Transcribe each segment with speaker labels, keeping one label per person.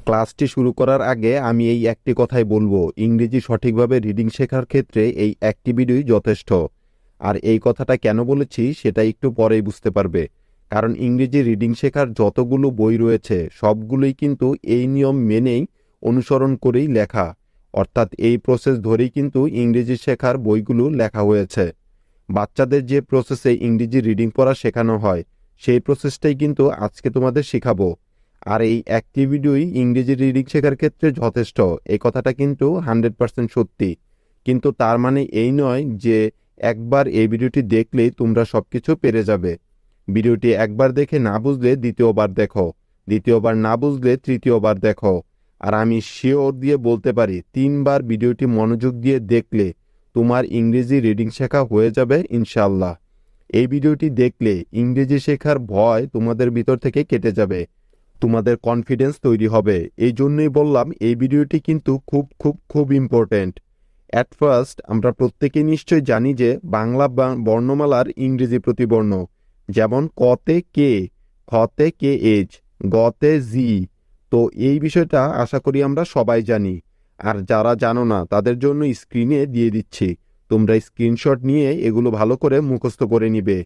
Speaker 1: ক্লাসটি শুরু করার আগে আমি এই একটি কথাই বলবো, ইংরেজি সঠিকভাবে রিডিং শেখার ক্ষেত্রে এই একটি ভিডিওই যথেষ্ট। আর এই কথাটা কেন বলেছি সেটা একটু পরেই বুঝতে পারবে। কারণ ইংরেজি রিডিং শেখার যতগুলো বই রয়েছে সবগুলোই কিন্তু এই নিয়ম মেনেই অনুসরণ করেই লেখা, অর্থাৎ এই প্রসেস ধরেই কিন্তু ইংরেজি শেখার বইগুলো লেখা হয়েছে। বাচ্চাদের যে প্রসেসে ইংরেজি রিডিং পড়া শেখানো হয় সেই প্রসেসটাই কিন্তু আজকে তোমাদের শেখাবো। আর এই একটি ভিডিওই ইংরেজি রিডিং শেখার ক্ষেত্রে যথেষ্ট, এই কথাটা কিন্তু 100% সত্যি। কিন্তু তার মানে এই নয় যে একবার এই ভিডিওটি দেখলেই তোমরা সবকিছু পেরে যাবে। ভিডিওটি একবার দেখে না বুঝলে দ্বিতীয়বার দেখো, দ্বিতীয়বার না বুঝলে তৃতীয়বার দেখো। আর আমি শিওর দিয়ে বলতে পারি 3বার ভিডিওটি মনোযোগ দিয়ে দেখলে তোমার ইংরেজি রিডিং শেখা হয়ে যাবে ইনশাআল্লাহ। এই ভিডিওটি দেখলে ইংরেজি শেখার ভয় তোমাদের ভিতর থেকে কেটে যাবে, তোমাদের কনফিডেন্স তৈরি হবে। এই জন্যই বললাম এই ভিডিওটি কিন্তু খুব খুব খুব ইম্পর্ট্যান্ট। অ্যাট ফার্স্ট আমরা প্রত্যেকে নিশ্চয় জানি যে বাংলা বর্ণমালার ইংরেজি প্রতিবর্ণ, যেমন কতে কে, খতে কে এইচ, গতে জি। তো এই বিষয়টা আশা করি আমরা সবাই জানি। আর যারা জানো না তাদের জন্য স্ক্রিনে দিয়ে দিচ্ছি, তোমরা স্ক্রিনশট নিয়ে এগুলো ভালো করে মুখস্থ করে নিবে।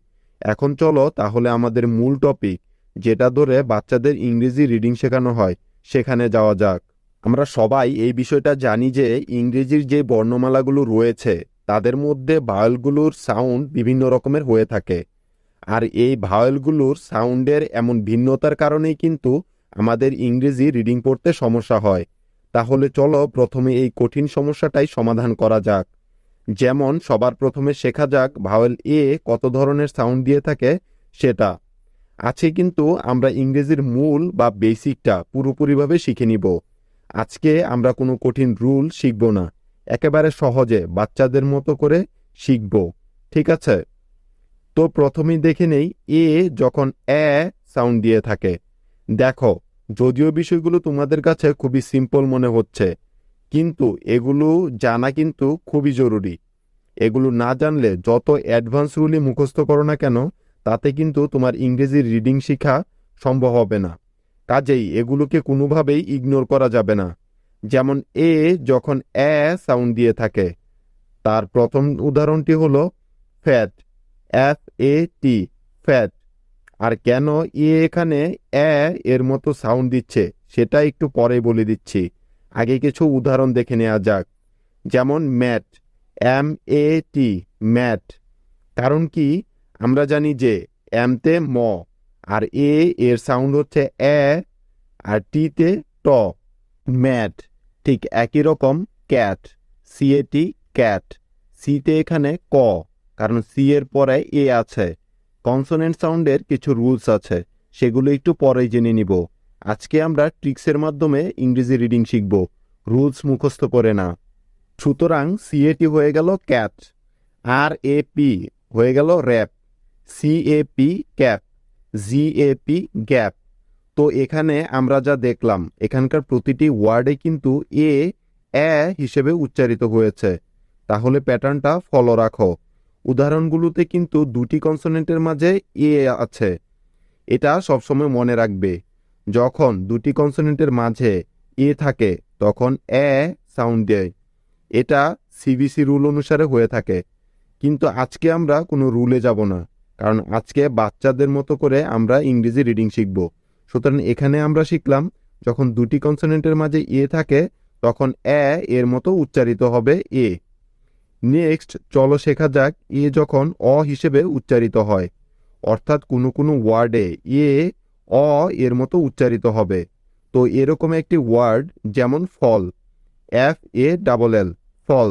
Speaker 1: এখন চলো তাহলে আমাদের মূল টপিক, যেটা ধরে বাচ্চাদের ইংরেজি রিডিং শেখানো হয়, সেখানে যাওয়া যাক। আমরা সবাই এই বিষয়টা জানি যে ইংরেজির যে বর্ণমালাগুলো রয়েছে তাদের মধ্যে ভাওয়েলগুলোর সাউন্ড বিভিন্ন রকমের হয়ে থাকে। আর এই ভাওয়েলগুলোর সাউন্ডের এমন ভিন্নতার কারণেই কিন্তু আমাদের ইংরেজি রিডিং পড়তে সমস্যা হয়। তাহলে চলো প্রথমে এই কঠিন সমস্যাটাই সমাধান করা যাক। যেমন সবার প্রথমে শেখা যাক ভাওয়েল এ কত ধরনের সাউন্ড দিয়ে থাকে সেটা। আছে কিন্তু আমরা ইংরেজির মূল বা বেসিকটা পুরোপুরিভাবে শিখে নিব। আজকে আমরা কোনো কঠিন রুল শিখব না, একেবারে সহজে বাচ্চাদের মতো করে শিখব, ঠিক আছে? তো প্রথমেই দেখে নেই এ যখন এ সাউন্ড দিয়ে থাকে। দেখো, যদিও বিষয়গুলো তোমাদের কাছে খুবই সিম্পল মনে হচ্ছে, কিন্তু এগুলো জানা কিন্তু খুবই জরুরি। এগুলো না জানলে যত অ্যাডভান্স রুলই মুখস্থ করো না কেন, তাতে কিন্তু তোমার ইংরেজি রিডিং শেখা সম্ভব হবে না। কাজেই এগুলোকে কোনোভাবেই ইগনোর করা যাবে না। যেমন এ যখন এ সাউন্ড দিয়ে থাকে, তার প্রথম উদাহরণটি হলো ফ্যাট, FAT, ফ্যাট। আর কেন এখানে এর মতো সাউন্ড দিচ্ছে সেটা একটু পরে বলে দিচ্ছি, আগে কিছু উদাহরণ দেখে নেওয়া যাক। যেমন ম্যাট, MAT, ম্যাট। কারণ কি, আমরা জানি যে এমতে ম, আর এর সাউন্ড হচ্ছে এ, আর টিতে ট, ম্যাট। ঠিক একই রকম ক্যাট, CAT, ক্যাট। সিতে এখানে ক, কারণ সি এর পরে এ আছে। কনসোনেন্ট সাউন্ডের কিছু রুলস আছে, সেগুলো একটু পরেই জেনে নিব। আজকে আমরা ট্রিক্সের মাধ্যমে ইংরেজি রিডিং শিখব, রুলস মুখস্থ করে না। সুতরাং CAT হয়ে গেল ক্যাট, RAP হয়ে গেল rap, CAP cap, GAP gap. তো এখানে আমরা যা দেখলাম, এখানকার প্রতিটি ওয়ার্ডে কিন্তু এ হিসেবে উচ্চারিত হয়েছে। তাহলে প্যাটার্নটা ফলো রাখো। উদাহরণগুলোতে কিন্তু দুটি কনসোনেন্টের মাঝে এ আছে, এটা সবসময় মনে রাখবে। যখন দুটি কনসোনেন্টের মাঝে এ থাকে তখন এ সাউন্ড দেয়, এটা CBC রুল অনুসারে হয়ে থাকে। কিন্তু আজকে আমরা কোনো রুলে যাব না, কারণ আজকে বাচ্চাদের মতো করে আমরা ইংরেজি রিডিং শিখব। সুতরাং এখানে আমরা শিখলাম যখন দুটি কনসোনেন্টের মাঝে এ থাকে তখন এর মতো উচ্চারিত হবে এ। নেক্সট চলো শেখা যাক এ যখন অ হিসেবে উচ্চারিত হয়, অর্থাৎ কোনো কোনো ওয়ার্ডে এ অ এর মতো উচ্চারিত হবে। তো এরকম একটি ওয়ার্ড যেমন ফল, FALL, ফল।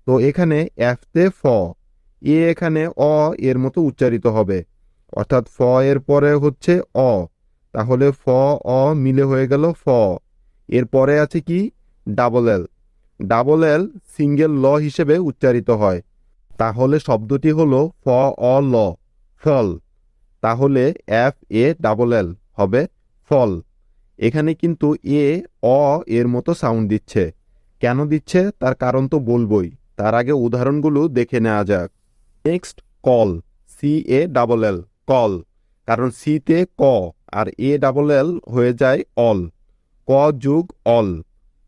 Speaker 1: তো এখানে এফতে ফ, এখানে অ এর মতো উচ্চারিত হবে, অর্থাৎ ফ এর পরে হচ্ছে অ, তাহলে ফ অ মিলে হয়ে গেল ফ। এর পরে আছে কি, double L. Double L single ল হিসেবে উচ্চারিত হয়, তাহলে শব্দটি হলো ফ অ ল, ফল। তাহলে FALL হবে ফল। এখানে কিন্তু এ অ এর মতো সাউন্ড দিচ্ছে। কেন দিচ্ছে তার কারণ তো বলবই, তার আগে উদাহরণগুলো দেখে নেওয়া যাক। Next call, CALL, call. কারণ সিতে ক আর ALL হয়ে যায় অল। ক যোগ all,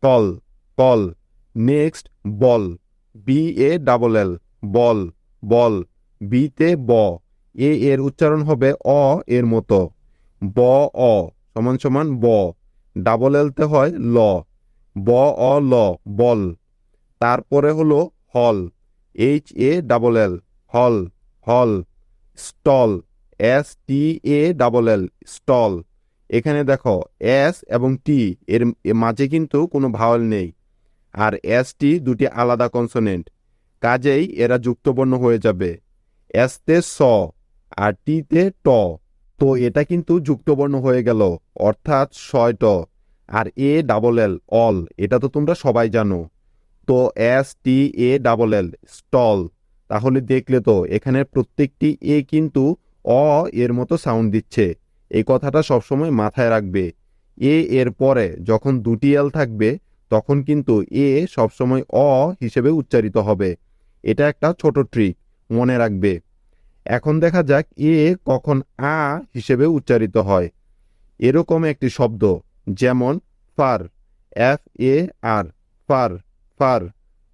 Speaker 1: call, call. Next ball, B A double L, ball, ball. বিতে ব, এ এর উচ্চারণ হবে অ এর মতো, ব অ সমান সমান ব। ডাবল এলতে হয় ল, ব অ ল, বল। তারপরে হলো হল, H A double L, hall, hall. Stall, S T A double L, stall. এখানে দেখো এস এবং টি এর মাঝে কিন্তু কোনো ভাওয়েল নেই, আর এস টি দুটি আলাদা কনসোনেন্ট, কাজেই এরা যুক্তবর্ণ হয়ে যাবে। এসতে স আর টিতে ট, তো এটা কিন্তু যুক্তবর্ণ হয়ে গেল, অর্থাৎ শয়ট। আর এ ডাবল এল, অল, এটা তো তোমরা সবাই জানো। তো S T A double L, stall. তাহলে দেখলে তো এখানে প্রত্যেকটি এ কিন্তু অ এর মতো সাউন্ড দিচ্ছে। এই কথাটা সবসময় মাথায় রাখবে। এ এর পরে যখন দুটি এল থাকবে তখন কিন্তু এ সবসময় অ হিসেবে উচ্চারিত হবে। এটা একটা ছোট ট্রিক, মনে রাখবে। এখন দেখা যাক এ কখন আ হিসেবে উচ্চারিত হয়। এরকম একটি শব্দ, যেমন far, F A R, far, far.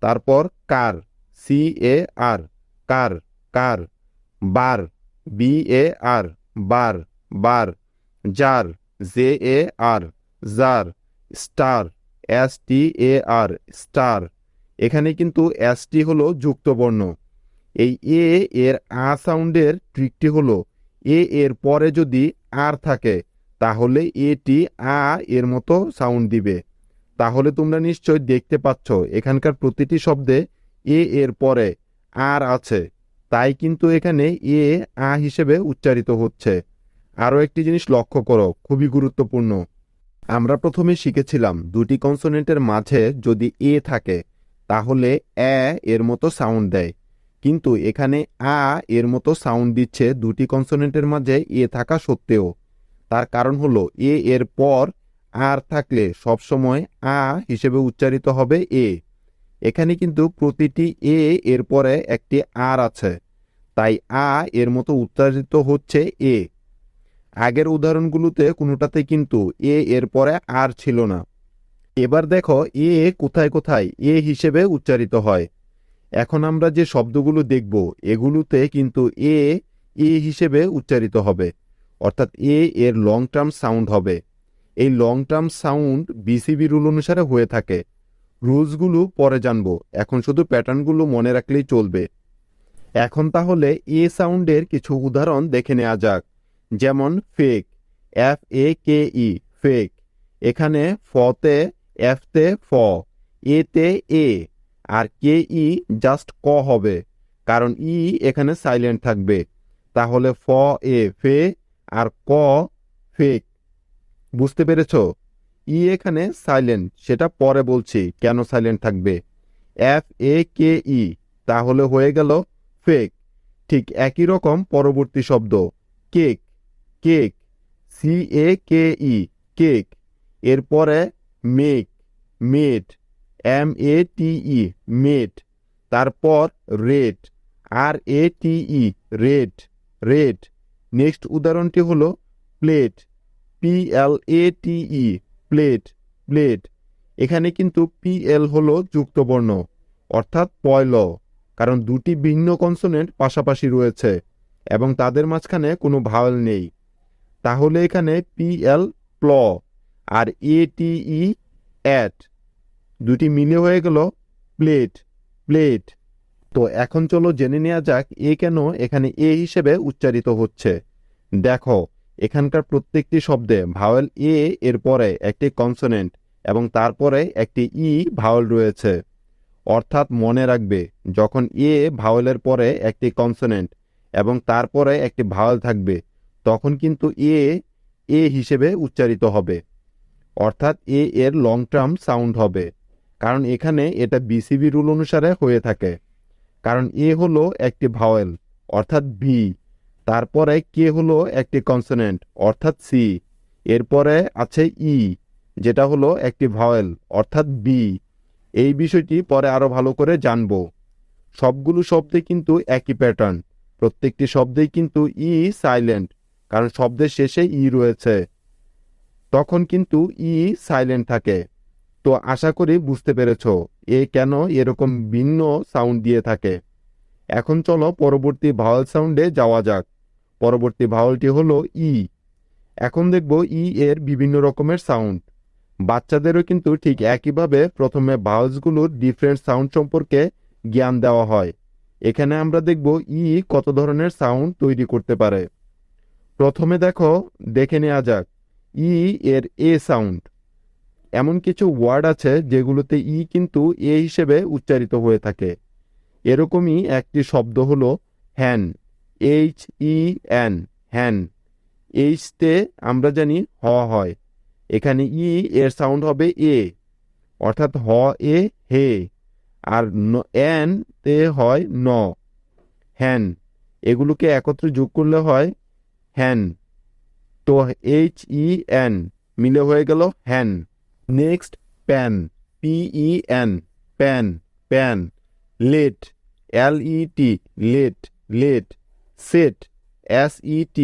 Speaker 1: তারপর car, C A R, car, car. Bar, B A R, bar, bar. Jar, J A R, jar. Star, S T A R, star. এখানে কিন্তু এস টি হলো যুক্তবর্ণ। এই এ এর আ সাউন্ডের ট্রিকটি হলো, এ এর পরে যদি আর থাকে তাহলে এটি আ এর মতো সাউন্ড দিবে। তাহলে তোমরা নিশ্চয় দেখতে পাচ্ছ এখানকার প্রতিটি শব্দে এ এর পরে আর আছে, তাই কিন্তু এখানে এ আ হিসেবে উচ্চারিত হচ্ছে। আরও একটি জিনিস লক্ষ্য করো, খুবই গুরুত্বপূর্ণ। আমরা প্রথমে শিখেছিলাম দুটি কনসোনেন্টের মাঝে যদি এ থাকে তাহলে এ এর মতো সাউন্ড দেয়, কিন্তু এখানে আ এর মতো সাউন্ড দিচ্ছে দুটি কনসোনেন্টের মাঝে এ থাকা সত্ত্বেও। তার কারণ হলো এ এর পর আর থাকলে সবসময় আ হিসেবে উচ্চারিত হবে এ। এখানে কিন্তু প্রতিটি এ এর পরে একটি আর আছে, তাই আ এর মতো উচ্চারিত হচ্ছে এ। আগের উদাহরণগুলোতে কোনোটাতে কিন্তু এ এর পরে আর ছিল না। এবার দেখো এ কোথায় কোথায় এ হিসেবে উচ্চারিত হয়। এখন আমরা যে শব্দগুলো দেখব এগুলোতে কিন্তু এ এ হিসেবে উচ্চারিত হবে, অর্থাৎ এ এর লং টার্ম সাউন্ড হবে। এই long term sound BCB rule অনুসারে হয়ে থাকে। রুলসগুলো পরে জানবো, এখন শুধু প্যাটার্নগুলো মনে রাখলেই চলবে। এখন তাহলে এ সাউন্ডের কিছু উদাহরণ দেখে নেওয়া যাক, যেমন ফেক, এফ এ কে ই, ফেক। এখানে ফতে এফতে ফ, এতে এ, আর কে ই জাস্ট ক হবে, কারণ ই এখানে সাইলেন্ট থাকবে। তাহলে ফ এ ফে, আর ক ফেক। বুঝতে পেরেছ? ই এখানে সাইলেন্ট, সেটা পরে বলছি কেন সাইলেন্ট থাকবে। এফ এ কে ই, তাহলে হয়ে গেল ফেক। ঠিক একই রকম পরবর্তী শব্দ কেক, কেক, সি এ কে ই, কেক। এরপরে মেক, মেট, এম এ টি ই, মেট। তারপর রেট, আর এ টি ই, রেট, রেট। নেক্সট উদাহরণটি হলো প্লেট, পি এল এ টি ই, প্লেট, প্লেট। এখানে কিন্তু পি এল হলো যুক্তবর্ণ, অর্থাৎ পয়ল, কারণ দুটি ভিন্ন কনসোনেন্ট পাশাপাশি রয়েছে এবং তাদের মাঝখানে কোনো ভাওয়েল নেই। তাহলে এখানে P L প্ল, R A T E at, দুটি মিলে হয়ে গেল প্লেট, প্লেট। তো এখন চলো জেনে নেওয়া যাক এ কেন এখানে এ হিসেবে উচ্চারিত হচ্ছে। দেখো এখানকার প্রত্যেকটি শব্দে ভাওয়েল এ এর পরে একটি কনসোনেন্ট এবং তারপরে একটি ই ভাওয়েল রয়েছে। অর্থাৎ মনে রাখবে, যখন এ ভাওয়েলের পরে একটি কনসোনেন্ট এবং তারপরে একটি ভাওয়েল থাকবে তখন কিন্তু এ এ হিসেবে উচ্চারিত হবে, অর্থাৎ এ এর লং টার্ম সাউন্ড হবে। কারণ এখানে এটা বিসিবি রুল অনুসারে হয়ে থাকে। কারণ এ হলো একটি ভাওয়েল, অর্থাৎ বি। তারপরে কে হলো একটি কনসোনেন্ট, অর্থাৎ সি। এরপরে আছে ই, যেটা হলো একটি ভাওয়েল, অর্থাৎ বি। এই বিষয়টি পরে আরো ভালো করে জানব। সবগুলো শব্দে কিন্তু একই প্যাটার্ন, প্রত্যেকটি শব্দেই কিন্তু ই সাইলেন্ট, কারণ শব্দের শেষে ই রয়েছে। তখন কিন্তু ই সাইলেন্ট থাকে। তো আশা করি বুঝতে পেরেছো এ কেন এরকম ভিন্ন সাউন্ড দিয়ে থাকে। এখন চলো পরবর্তী ভাওয়াল সাউন্ডে যাওয়া যাক। পরবর্তী ভাওয়ালটি হলো ই। এখন দেখব ই এর বিভিন্ন রকমের সাউন্ড। বাচ্চাদেরও কিন্তু ঠিক একইভাবে প্রথমে ভাওয়ালসগুলোর ডিফারেন্ট সাউন্ড সম্পর্কে জ্ঞান দেওয়া হয়। এখানে আমরা দেখব ই কত ধরনের সাউন্ড তৈরি করতে পারে। প্রথমে দেখে নেওয়া যাক ই এর এ সাউন্ড। এমন কিছু ওয়ার্ড আছে যেগুলোতে ই কিন্তু এ হিসেবে উচ্চারিত হয়ে থাকে। এরকমই একটি শব্দ হলো হ্যান, HEN, হ্যান। এইচতে আমরা জানি হ হয়, এখানে ই এর সাউন্ড হবে এ, অর্থাৎ হ এ হে। আর এন তে হয় ন, হ্যান। এগুলোকে একত্রে যোগ করলে হয় হ্যান। তো HEN মিলে হয়ে গেল hen. Next pen, PEN, pen, pen. Let, LET, let, let. Set, SET,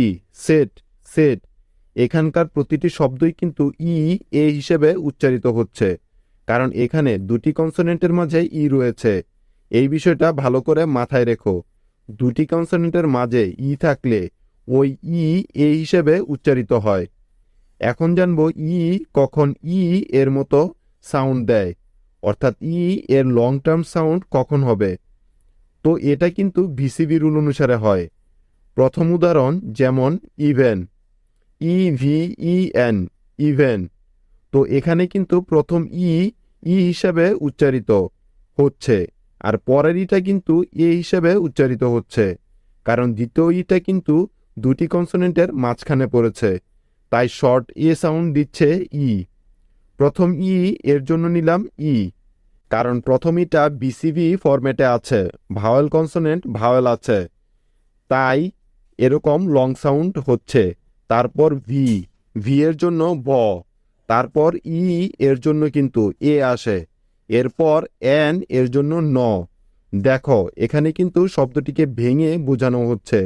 Speaker 1: set, set. এখানকার প্রতিটি শব্দই কিন্তু ই এ হিসেবে উচ্চারিত হচ্ছে, কারণ এখানে দুটি কনসোনেন্টের মাঝে ই রয়েছে। এই বিষয়টা ভালো করে মাথায় রেখো। দুটি কনসোনেন্টের মাঝে ই থাকলে ওই ই এ হিসেবে উচ্চারিত হয়। এখন জানবো ই কখন ই এর মতো সাউন্ড দেয়, অর্থাৎ ই এর লং টার্ম সাউন্ড কখন হবে। তো এটা কিন্তু ভিসিবি রুল অনুসারে হয়। প্রথম উদাহরণ যেমন ইভেন, EVEN, ইভেন। তো এখানে কিন্তু প্রথম ই হিসাবে উচ্চারিত হচ্ছে, আর পরের ইটা কিন্তু এ হিসাবে উচ্চারিত হচ্ছে, কারণ দ্বিতীয় ইটা কিন্তু দুটি কনসোনেন্টের মাঝখানে পড়েছে, তাই শর্ট এ সাউন্ড দিচ্ছে ই। প্রথম এর জন্য নিলাম ই, কারণ প্রথম ইটা বিসিবি ফরম্যাটে আছে, ভাওয়েল কনসোনেন্ট ভাওয়েল আছে, তাই এরকম লং সাউন্ড হচ্ছে। তারপর ভি এর জন্য ব, তারপর ই এর জন্য কিন্তু এ আসে, এরপর এন এর জন্য ন। দেখো এখানে কিন্তু শব্দটিকে ভেঙে বোঝানো হচ্ছে,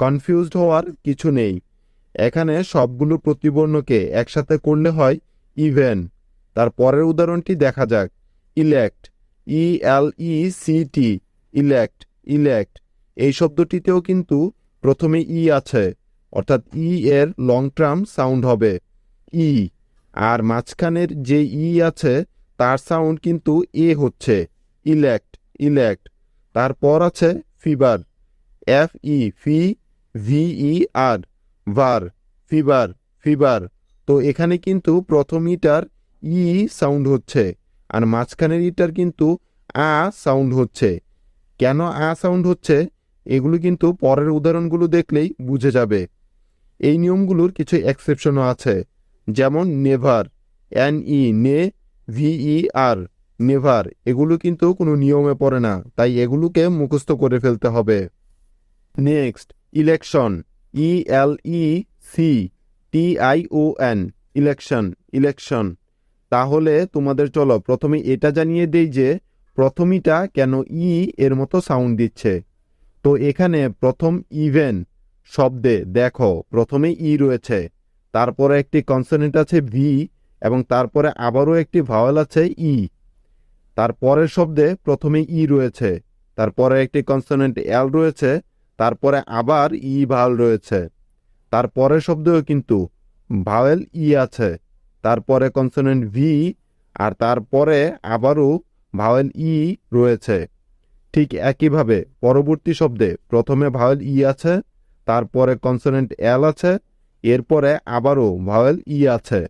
Speaker 1: কনফিউজড হওয়ার কিছু নেই। এখানে সবগুলো প্রতিবর্ণকে একসাথে করলে হয় ইভেন। তার পরের উদাহরণটি দেখা যাক, ইলেক্ট, ELECT, ইলেক্ট, ইলেক্ট। এই শব্দটিতেও কিন্তু প্রথমে ই আছে, অর্থাৎ ই এর লং টার্ম সাউন্ড হবে ই, আর মাঝখানের যে ই আছে তার সাউন্ড কিন্তু এ হচ্ছে, ইলেক্ট, ইলেক্ট। তারপর আছে ফিভার, FEVER, ভার, ফিভার, ফিভার। তো এখানে কিন্তু প্রথম ইটার ই সাউন্ড হচ্ছে, আর মাঝখানের ইটার কিন্তু আ সাউন্ড হচ্ছে। কেন আ সাউন্ড হচ্ছে এগুলো কিন্তু পরের উদাহরণগুলো দেখলেই বুঝে যাবে। এই নিয়মগুলোর কিছু এক্সেপশনও আছে, যেমন নেভার, NE, VER, নেভার। এগুলো কিন্তু কোনো নিয়মে পড়ে না, তাই এগুলোকে মুখস্থ করে ফেলতে হবে। Next election, ELECTION, election, election. তাহলে তোমাদের চলো প্রথমে এটা জানিয়ে দেই যে প্রথমিটা কেন ই এর মতো সাউন্ড দিচ্ছে। তো এখানে প্রথম ইভেন শব্দে দেখো প্রথমে ই রয়েছে, তারপরে একটি কনসোনেন্ট আছে ভি, এবং তারপরে আবারও একটি ভাওয়েল আছে ই। তারপরের শব্দে প্রথমে ই রয়েছে, তারপরে একটি কনসোনেন্ট এল রয়েছে, তারপরে আবার ই ভাওয়েল রয়েছে। তারপরের শব্দেও কিন্তু ভাওয়েল ই আছে, তারপরে কনসোনেন্ট ভি, আর তারপরে আবারও ভাওয়েল ই রয়েছে। ঠিক একইভাবে পরবর্তী শব্দে প্রথমে ভাওয়েল ই আছে, তারপরে কনসোনেন্ট এল আছে, এরপরে আবারও ভাওয়েল ই আছে।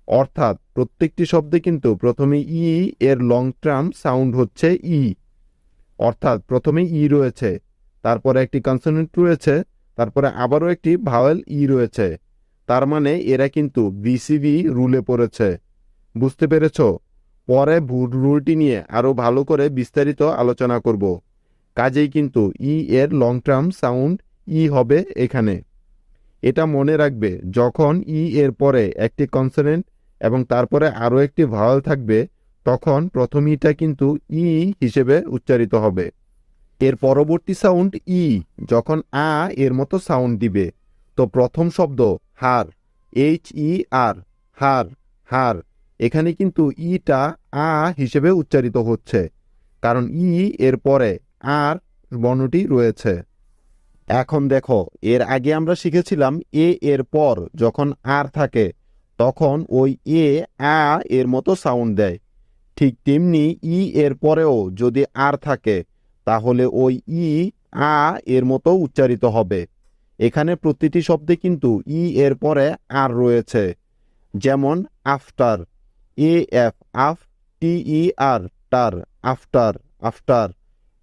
Speaker 1: অর্থাৎ প্রত্যেকটি শব্দে কিন্তু প্রথমে ই এর লং টার্ম সাউন্ড হচ্ছে ই, অর্থাৎ প্রথমে ই রয়েছে, তারপরে একটি কনসোনেন্ট রয়েছে, তারপরে আবারও একটি ভাওয়েল ই রয়েছে। তার মানে এরা কিন্তু বিসিবি রুলে পড়েছে। বুঝতে পেরেছ? পরে রুলটি নিয়ে আরো ভালো করে বিস্তারিত আলোচনা করব। কাজেই কিন্তু ই এর লং টার্ম সাউন্ড ই হবে এখানে। এটা মনে রাখবে, যখন ই এর পরে একটি কনসোনেন্ট এবং তারপরে আরও একটি ভাওয়েল থাকবে, তখন প্রথম ইটা কিন্তু ই হিসেবে উচ্চারিত হবে। এর পরবর্তী সাউন্ড ই যখন এর মতো সাউন্ড দিবে। তো প্রথম শব্দ হার, HER, হার, হার। এখানে কিন্তু ইটা আ হিসেবে উচ্চারিত হচ্ছে, কারণ ই এর পরে আর বর্ণটি রয়েছে। এখন দেখো, এর আগে আমরা শিখেছিলাম এ এর পর যখন আর থাকে তখন ওই এ আ এর মতো সাউন্ড দেয়। ঠিক তেমনি ই এর পরেও যদি আর থাকে তাহলে ওই ই আ এর মতো উচ্চারিত হবে। এখানে প্রতিটি শব্দে কিন্তু ই এর পরে আর রয়েছে। যেমন আফটার, এ এফ আফ, টি E R ter, after, after.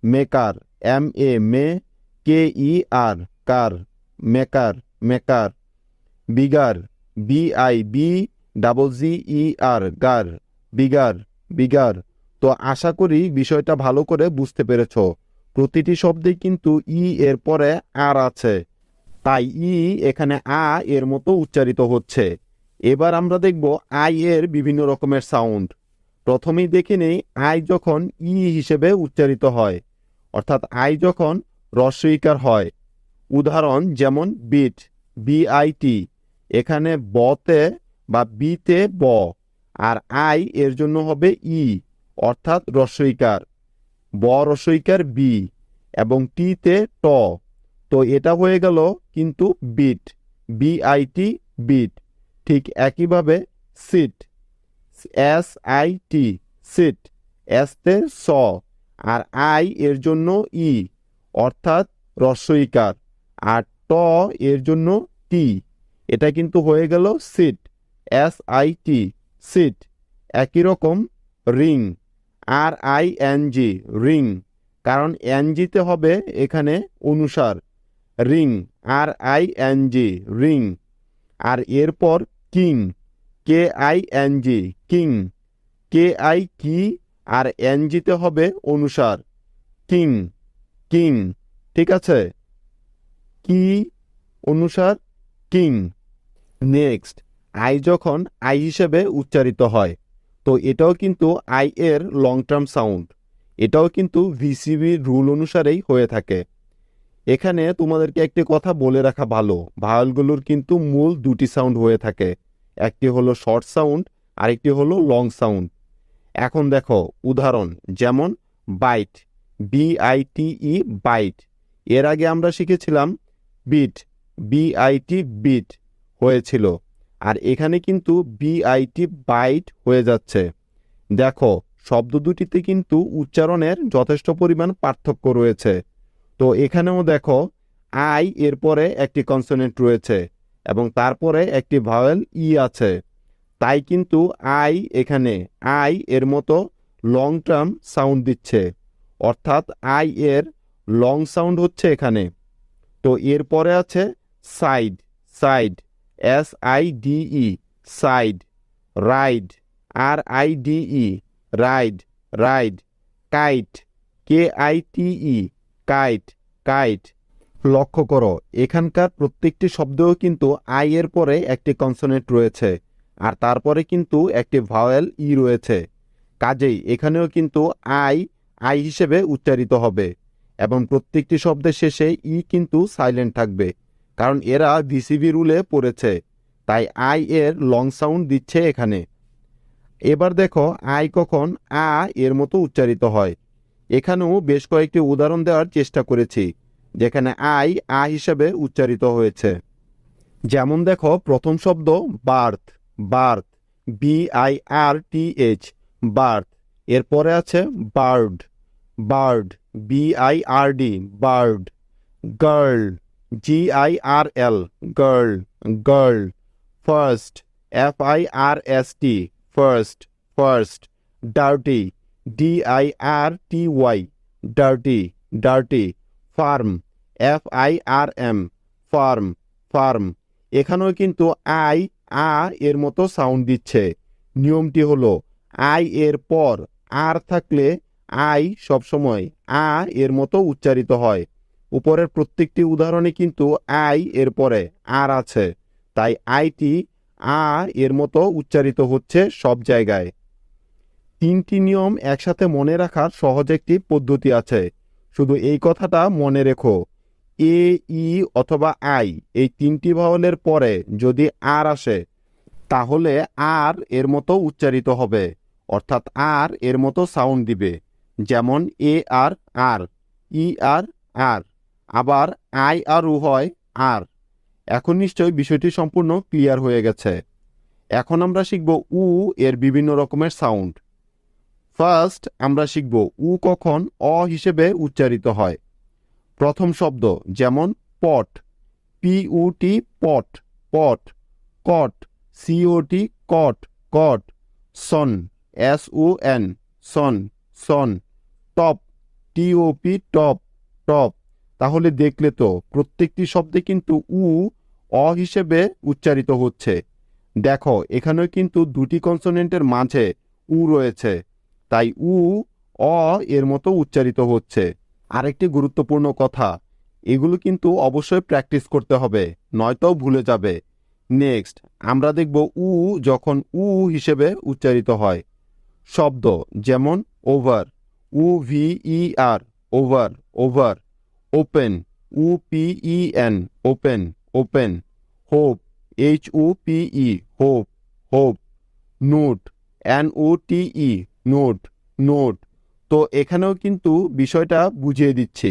Speaker 1: Maker, M A ma, K E R ker, maker, maker. Bigger, B I B double G E R ger, bigger, bigger. তো আশা করি বিষয়টা ভালো করে বুঝতে পেরেছ। প্রতিটি শব্দে কিন্তু ই এর পরে আর আছে, তাই ই এখানে আ এর মতো উচ্চারিত হচ্ছে। এবার আমরা দেখব আই এর বিভিন্ন রকমের সাউন্ড। প্রথমেই দেখে নেই আই যখন ই হিসেবে উচ্চারিত হয়, অর্থাৎ আই যখন হ্রস্বইকার হয়। উদাহরণ যেমন বিট, বিআইটি। এখানে বতে বা বিতে ব, আর আই এর জন্য হবে ই, অর্থাৎ হ্রস্বইকার। ব হ্রস্বইকার বি, এবং টিতে ট। তো এটা হয়ে গেল কিন্তু বিট, বিআইটি, বিট। ঠিক একইভাবে sit, S I T, sit. এসতে স, আর আই এর জন্য ই, অর্থাৎ হ্রস্বইকার, আর ট এর জন্য টি। এটা কিন্তু হয়ে গেল sit, S I T, sit. একই রকম রিং, আর আই এন জি, রিং। কারণ এনজিতে হবে এখানে অনুসার, রিং, আর আই এন জি, রিং। আর এরপর king, K I N G, king. K I কি, আর এনজিতে হবে অনুসার, কিং, কিং। ঠিক আছে, কি অনুসার কিং। নেক্সট, আই যখন আই হিসেবে উচ্চারিত হয় তো এটাও কিন্তু আই এর লং টার্ম সাউন্ড। এটাও কিন্তু ভিসিবি রুল অনুসারেই হয়ে থাকে। এখানে তোমাদেরকে একটি কথা বলে রাখা ভালো, ভাওয়েলগুলোর কিন্তু মূল দুটি সাউন্ড হয়ে থাকে। একটি হলো শর্ট সাউন্ড, আরেকটি হলো লং সাউন্ড। এখন দেখো উদাহরণ, যেমন বাইট, বিআইটিই, বাইট। এর আগে আমরা শিখেছিলাম বিট, বিআইটি, বিট হয়েছিল। আর এখানে কিন্তু বিআইটি, বাইট হয়ে যাচ্ছে। দেখো, শব্দ দুটিতে কিন্তু উচ্চারণের যথেষ্ট পরিমাণ পার্থক্য রয়েছে। তো এখানেও দেখো আই এর পরে একটি কনসোনেন্ট রয়েছে এবং তারপরে একটি ভাওয়েল ই আছে। তাই কিন্তু আই এখানে আই এর মতো লং টার্ম সাউন্ড দিচ্ছে, অর্থাৎ আই এর লং সাউন্ড হচ্ছে এখানে। তো এরপরে আছে side, side, S I D E, side. Ride, R I D E, ride, ride. Kite, K I T E, kite, kite. লক্ষ্য করো, এখানকার প্রত্যেকটি শব্দেও কিন্তু আই এর পরে একটি কনসোনেন্ট রয়েছে, আর তারপরে কিন্তু একটি ভাওয়েল ই রয়েছে। কাজেই এখানেও কিন্তু আই আই হিসেবে উচ্চারিত হবে, এবং প্রত্যেকটি শব্দের শেষে ই কিন্তু সাইলেন্ট থাকবে, কারণ এরা ভিসিবি রুলে পড়েছে। তাই আই এর লং সাউন্ড দিচ্ছে এখানে। এবার দেখো আই কখন আ এর মতো উচ্চারিত হয়। এখানেও বেশ কয়েকটি উদাহরণ দেওয়ার চেষ্টা করেছি যেখানে আই আ হিসেবে উচ্চারিত হয়েছে। যেমন দেখো, প্রথম শব্দ birth, birth, B I R T H, birth. এরপরে আছে bird, bird, B I R D, bird. Girl, G I R L, girl, girl. First, F I R S T, first, first. Dirty, D I R T Y, dirty, dirty. Farm, F I R M, farm, farm. এখানেও কিন্তু I আ এর মতো sound দিচ্ছে। নিয়মটি হলো I এর পর আর থাকলে আই সবসময় আ এর মতো উচ্চারিত হয়। উপরের প্রত্যেকটি উদাহরণে কিন্তু আই এর পরে আর আছে, তাই আইটি আ এর মতো উচ্চারিত হচ্ছে সব জায়গায়। তিনটি নিয়ম একসাথে মনে রাখার সহজ একটি পদ্ধতি আছে। শুধু এই কথাটা মনে রেখো, এ, ই অথবা আই এই তিনটি ভাওয়েলের পরে যদি আর আসে তাহলে আর এর মতো উচ্চারিত হবে, অর্থাৎ আর এর মতো সাউন্ড দিবে। যেমন এ আর আর, ই আর আর, আবার আই আর উ হয় আর। এখন নিশ্চয়ই বিষয়টি সম্পূর্ণ ক্লিয়ার হয়ে গেছে। এখন আমরা শিখব উ এর বিভিন্ন রকমের সাউন্ড। ফার্স্ট আমরা শিখব উ কখন অ হিসেবে উচ্চারিত হয়। প্রথম শব্দ যেমন পট, পিউটি পট পট, কট, সিওটি কট কট, সন, এসওএন সন সন, টপ, টিওপি টপ টপ। তাহলে দেখলে তো প্রত্যেকটি শব্দে কিন্তু উ অ হিসেবে উচ্চারিত হচ্ছে। দেখো এখানেও কিন্তু দুটি কনসোনেন্টের মাঝে উ রয়েছে, তাই উ অ এর মতো উচ্চারিত হচ্ছে। আরেকটি গুরুত্বপূর্ণ কথা, এগুলো কিন্তু অবশ্যই প্র্যাকটিস করতে হবে, নয়তো ভুলে যাবে। নেক্সট আমরা দেখব উ যখন উ হিসেবে উচ্চারিত হয়। শব্দ যেমন over, O V E R over over, open, O P E N open open, hope, H O P E hope hope, note, N O T E note note. তো এখানেও কিন্তু বিষয়টা বুঝিয়ে দিচ্ছি।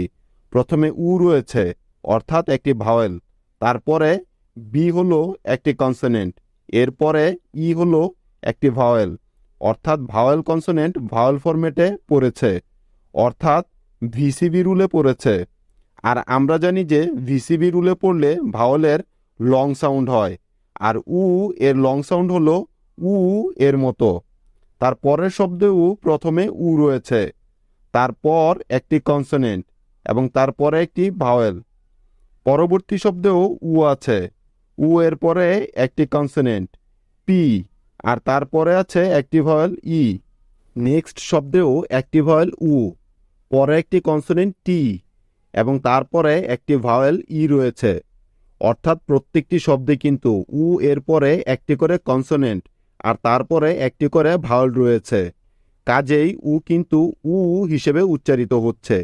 Speaker 1: প্রথমে উ রয়েছে, অর্থাৎ একটি ভাওয়েল, তারপরে বি হলো একটি কনসোনেন্ট, এরপরে ই হলো একটি ভাওয়েল, অর্থাৎ ভাওয়েল কনসোনেন্ট ভাওয়েল ফরম্যাটে পড়েছে, অর্থাৎ ভিসিবি রুলে পড়েছে। আর আমরা জানি যে ভিসিবি রুলে পড়লে ভাওয়েলের লং সাউন্ড হয়, আর উ এর লং সাউন্ড হলো উ এর মতো। তার পরের শব্দেও প্রথমে উ রয়েছে, তারপর একটি কনসোনেন্ট এবং তারপরে একটি ভাওয়েল। পরবর্তী শব্দেও উ আছে, উ এর পরে একটি কনসোনেন্ট পি, আর তারপরে আছে একটি ভাওয়েল ই। নেক্সট শব্দেও একটি ভাওয়েল উ, পরে একটি কনসোনেন্ট টি এবং তারপরে একটি ভাওয়েল ই রয়েছে। অর্থাৎ প্রত্যেকটি শব্দে কিন্তু উ এর পরে একটি করে কনসোনেন্ট আর তারপরে একটি করে ভাওয়েল রয়েছে। কাজেই উ কিন্তু উ হিসেবে উচ্চারিত হচ্ছে।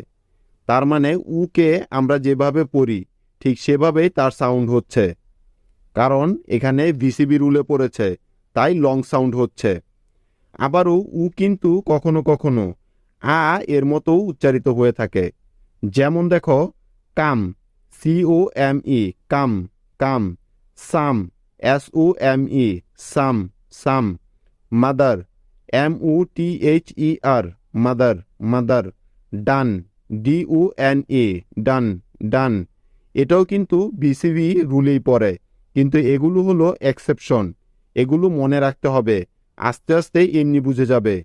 Speaker 1: তার মানে উকে আমরা যেভাবে পড়ি ঠিক সেভাবেই তার সাউন্ড হচ্ছে, কারণ এখানে ভিসিবি রুলে পড়েছে, তাই লং সাউন্ড হচ্ছে। আবারও উ কিন্তু কখনো কখনো আ এর মতো উচ্চারিত হয়ে থাকে। যেমন দেখো come, C O M E come come, some, S O M E some some, mother, M O T H E R mother mother, done, D O N A done done. এটাও কিন্তু বিসিবি রুলেই পড়ে, কিন্তু এগুলো হলো এক্সেপশন। এগুলো মনে রাখতে হবে, আস্তে আস্তে এমনি বুঝে যাবে।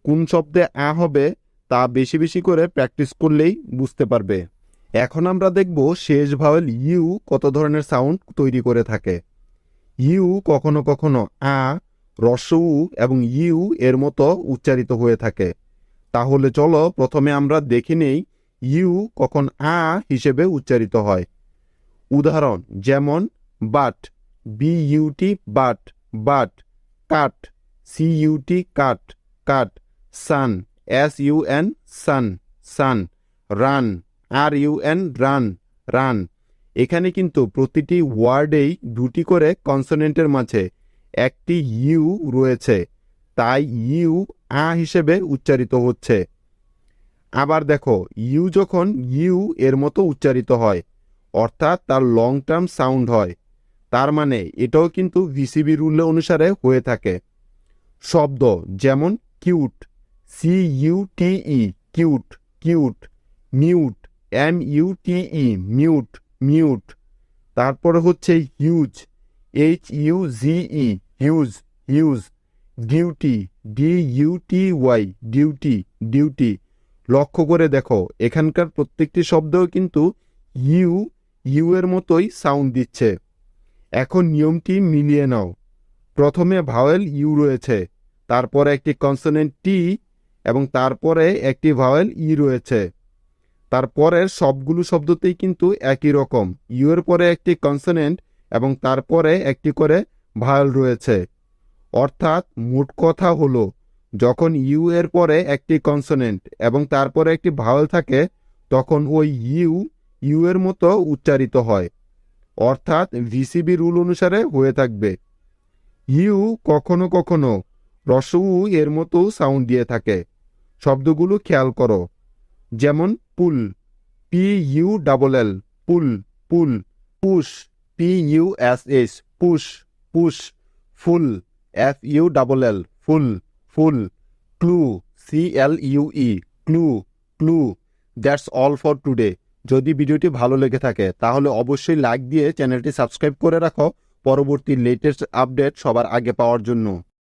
Speaker 1: কোন শব্দে আ হবে তা বেশি বেশি করে প্র্যাকটিস করলেই বুঝতে পারবে। এখন আমরা দেখব শেষ ভাওয়েল ইউ কত ধরনের সাউন্ড তৈরি করে থাকে। ইউ কখনো কখনো আ, হ্রস্ব উ এবং ইউ এর মতো উচ্চারিত হয়ে থাকে। তাহলে চলো প্রথমে আমরা দেখে নেই ইউ কখন আ হিসেবে উচ্চারিত হয়। উদাহরণ যেমন but, B U T but but, cut, C U T cut cut, sun, S U N sun sun, run, R U N run run. এখানে কিন্তু প্রতিটি ওয়ার্ডেই দুটি করে কনসোনেন্টের মাঝে একটি ইউ রয়েছে, তাই ইউ আ হিসেবে উচ্চারিত হচ্ছে। আবার দেখো ইউ যখন ইউ এর মতো উচ্চারিত হয়, অর্থাৎ তার লং টার্ম সাউন্ড হয়, তার মানে এটাও কিন্তু ভিসিবি রুল অনুসারে হয়ে থাকে। শব্দ যেমন cute, C U T E cute cute, mute, M U T E mute mute. তারপরে হচ্ছে huge, H U G E huge huge, duty, D U T Y duty duty. লক্ষ্য করে দেখো এখানকার প্রত্যেকটি শব্দও কিন্তু ইউ ইউ এর মতোই সাউন্ড দিচ্ছে। এখন নিয়মটি মিলিয়ে নাও। প্রথমে ভাওয়েল ইউ রয়েছে, তারপরে একটি কনসোনেন্ট টি এবং তারপরে একটি ভাওয়েল ই রয়েছে। তারপরের সবগুলো শব্দতেই কিন্তু একই রকম, ইউ এর পরে একটি কনসোনেন্ট এবং তারপরে একটি করে ভাওয়েল রয়েছে। অর্থাৎ মোট কথা হলো যখন ইউ এর পরে একটি কনসোনেন্ট এবং তারপরে একটি ভাওয়েল থাকে তখন ওই ইউ ইউ এর মতো উচ্চারিত হয়, অর্থাৎ ভিসিবি রুল অনুসারে হয়ে থাকবে। ইউ কখনো কখনো রসউ এর মতো সাউন্ড দিয়ে থাকে। শব্দগুলো খেয়াল করো, যেমন পুল, PULL, pool, pool. Push, PUSH, push, push. Full, FULL, full, full. Clue, CLUE, clue, clue. That's all for today. যদি ভিডিওটি ভালো লেগে থাকে তাহলে অবশ্যই লাইক দিয়ে চ্যানেলটি সাবস্ক্রাইব করে রাখো পরবর্তী লেটেস্ট আপডেট সবার আগে পাওয়ার জন্য।